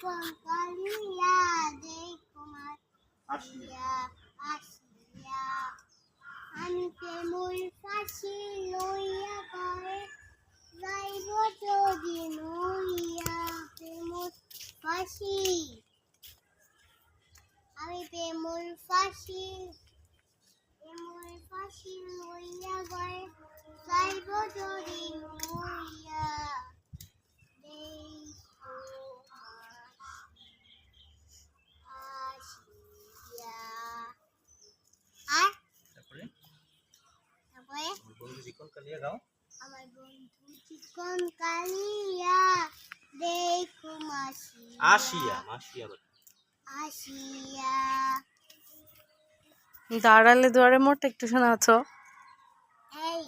চিকন কালিয়া দেখো মাসিয়া আসিয়া আমি প্রেমর ফাঁসি লইয়া গায়ে যাইব যদি নইয়া প্রেমর ফাঁসি আমি প্রেমর ফাঁসি লইয়া গায়ে যাইব যদি নইয়া আমার বন্ধু চিকন কালিয়া দেখো মাসিয়া আসিয়া দাঁড়ালে দুয়ারে মোট একটু শোনাচ্ছ। এই